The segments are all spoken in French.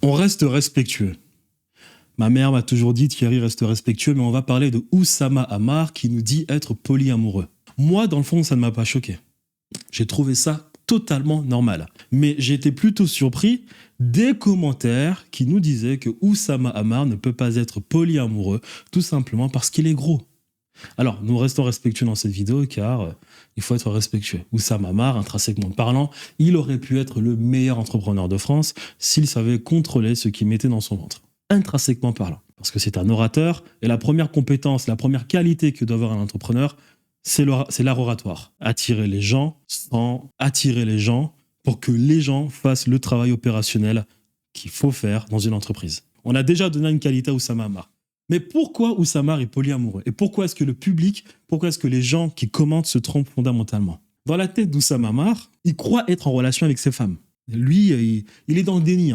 On reste respectueux. Ma mère m'a toujours dit, Thierry, reste respectueux, mais on va parler de Oussama Hamar qui nous dit être polyamoureux. Moi, dans le fond, ça ne m'a pas choqué. J'ai trouvé ça totalement normal. Mais j'ai été plutôt surpris des commentaires qui nous disaient que Oussama Hamar ne peut pas être polyamoureux, tout simplement parce qu'il est gros. Alors, nous restons respectueux dans cette vidéo car il faut être respectueux. Oussama Hamar, intrinsèquement parlant, il aurait pu être le meilleur entrepreneur de France s'il savait contrôler ce qu'il mettait dans son ventre. Intrinsèquement parlant. Parce que c'est un orateur et la première compétence, la première qualité que doit avoir un entrepreneur, c'est l'art oratoire. Attirer les gens sans attirer les gens pour que les gens fassent le travail opérationnel qu'il faut faire dans une entreprise. On a déjà donné une qualité à Oussama Hamar. Mais pourquoi Oussama Hamar est polyamoureux? Et pourquoi est-ce que le public, pourquoi est-ce que les gens qui commentent se trompent fondamentalement? Dans la tête d'Oussama Hamar, il croit être en relation avec ses femmes. Lui, il est dans le déni.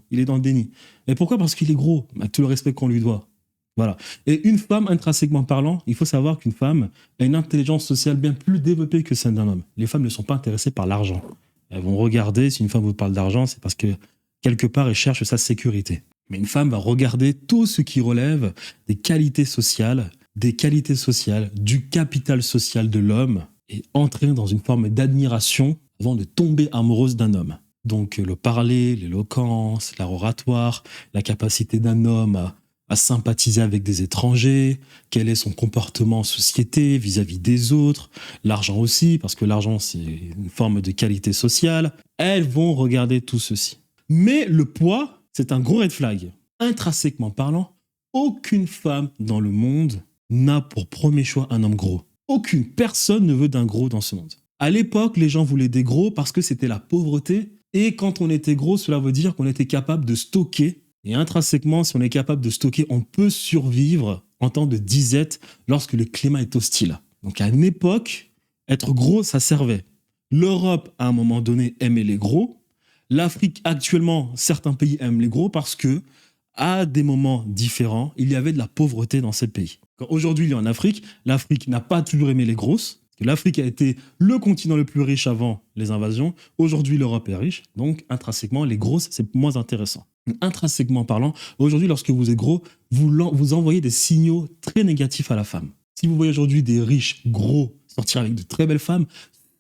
Il est dans le déni. Et pourquoi? Parce qu'il est gros, avec tout le respect qu'on lui doit. Voilà. Et une femme, intrinsèquement parlant, il faut savoir qu'une femme a une intelligence sociale bien plus développée que celle d'un homme. Les femmes ne sont pas intéressées par l'argent. Elles vont regarder, si une femme vous parle d'argent, c'est parce que quelque part, elle cherche sa sécurité. Mais une femme va regarder tout ce qui relève des qualités sociales, du capital social de l'homme et entrer dans une forme d'admiration avant de tomber amoureuse d'un homme. Donc le parler, l'éloquence, l'art oratoire, la capacité d'un homme à sympathiser avec des étrangers, quel est son comportement en société vis-à-vis des autres, l'argent aussi, parce que l'argent c'est une forme de qualité sociale. Elles vont regarder tout ceci. Mais le poids, c'est un gros red flag. Intrinsèquement parlant, aucune femme dans le monde n'a pour premier choix un homme gros. Aucune personne ne veut d'un gros dans ce monde. À l'époque, les gens voulaient des gros parce que c'était la pauvreté. Et quand on était gros, cela veut dire qu'on était capable de stocker. Et intrinsèquement, si on est capable de stocker, on peut survivre en temps de disette lorsque le climat est hostile. Donc à une époque, être gros, ça servait. L'Europe, à un moment donné, aimait les gros. L'Afrique, actuellement, certains pays aiment les gros parce que, à des moments différents, il y avait de la pauvreté dans ces pays. Quand aujourd'hui, il est en Afrique, l'Afrique n'a pas toujours aimé les grosses. L'Afrique a été le continent le plus riche avant les invasions. Aujourd'hui, l'Europe est riche. Donc, intrinsèquement, les grosses, c'est moins intéressant. Intrinsèquement parlant, aujourd'hui, lorsque vous êtes gros, vous envoyez des signaux très négatifs à la femme. Si vous voyez aujourd'hui des riches gros sortir avec de très belles femmes,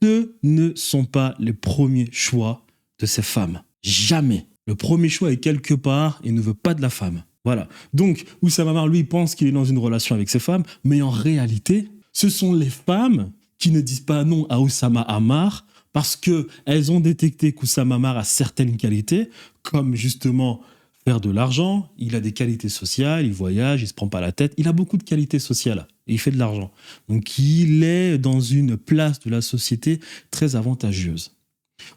ce ne sont pas les premiers choix de ces femmes. Jamais. Le premier choix est quelque part et ne veut pas de la femme. Voilà. Donc, Oussama Hamar, lui, pense qu'il est dans une relation avec ses femmes, mais en réalité, ce sont les femmes qui ne disent pas non à Oussama Hamar parce qu'elles ont détecté qu'Oussama Hamar a certaines qualités, comme justement faire de l'argent, il a des qualités sociales, il voyage, il se prend pas la tête, il a beaucoup de qualités sociales et il fait de l'argent. Donc, il est dans une place de la société très avantageuse.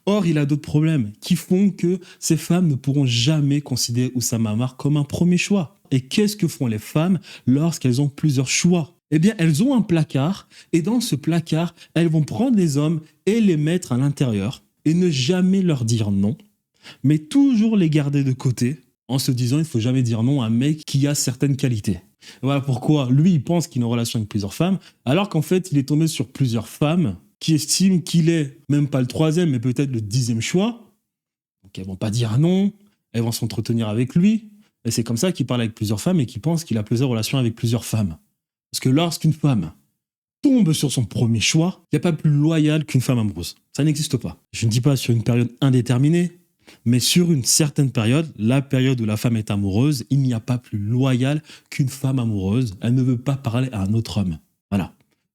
Or, il a d'autres problèmes qui font que ces femmes ne pourront jamais considérer Oussama Hamar comme un premier choix. Et qu'est-ce que font les femmes lorsqu'elles ont plusieurs choix? Eh bien, elles ont un placard et dans ce placard, elles vont prendre les hommes et les mettre à l'intérieur et ne jamais leur dire non, mais toujours les garder de côté en se disant il ne faut jamais dire non à un mec qui a certaines qualités. Voilà pourquoi lui, il pense qu'il est en relation avec plusieurs femmes, alors qu'en fait, il est tombé sur plusieurs femmes qui estiment qu'il est même pas le troisième, mais peut-être le 10e choix. Donc elles vont pas dire non, elles vont s'entretenir avec lui. Et c'est comme ça qu'il parle avec plusieurs femmes et qu'il pense qu'il a plusieurs relations avec plusieurs femmes. Parce que lorsqu'une femme tombe sur son premier choix, il n'y a pas plus loyal qu'une femme amoureuse. Ça n'existe pas. Je ne dis pas sur une période indéterminée, mais sur une certaine période, la période où la femme est amoureuse, il n'y a pas plus loyal qu'une femme amoureuse. Elle ne veut pas parler à un autre homme. Voilà.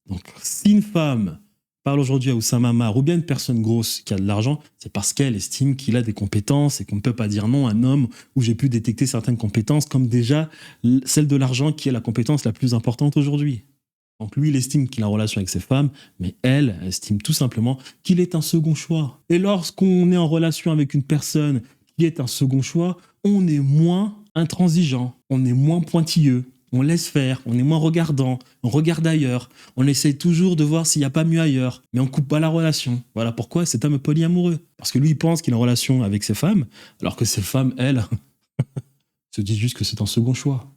Donc si une femme parle aujourd'hui à Oussama Hamar ou bien une personne grosse qui a de l'argent, c'est parce qu'elle estime qu'il a des compétences et qu'on ne peut pas dire non à un homme où j'ai pu détecter certaines compétences, comme déjà celle de l'argent qui est la compétence la plus importante aujourd'hui. Donc lui, il estime qu'il a une relation avec ses femmes, mais elle estime tout simplement qu'il est un second choix. Et lorsqu'on est en relation avec une personne qui est un second choix, on est moins intransigeant, on est moins pointilleux. On laisse faire, on est moins regardant, on regarde ailleurs, on essaye toujours de voir s'il n'y a pas mieux ailleurs, mais on ne coupe pas la relation. Voilà pourquoi cet homme est polyamoureux. Parce que lui, il pense qu'il est en relation avec ses femmes, alors que ses femmes, elles, se disent juste que c'est un second choix.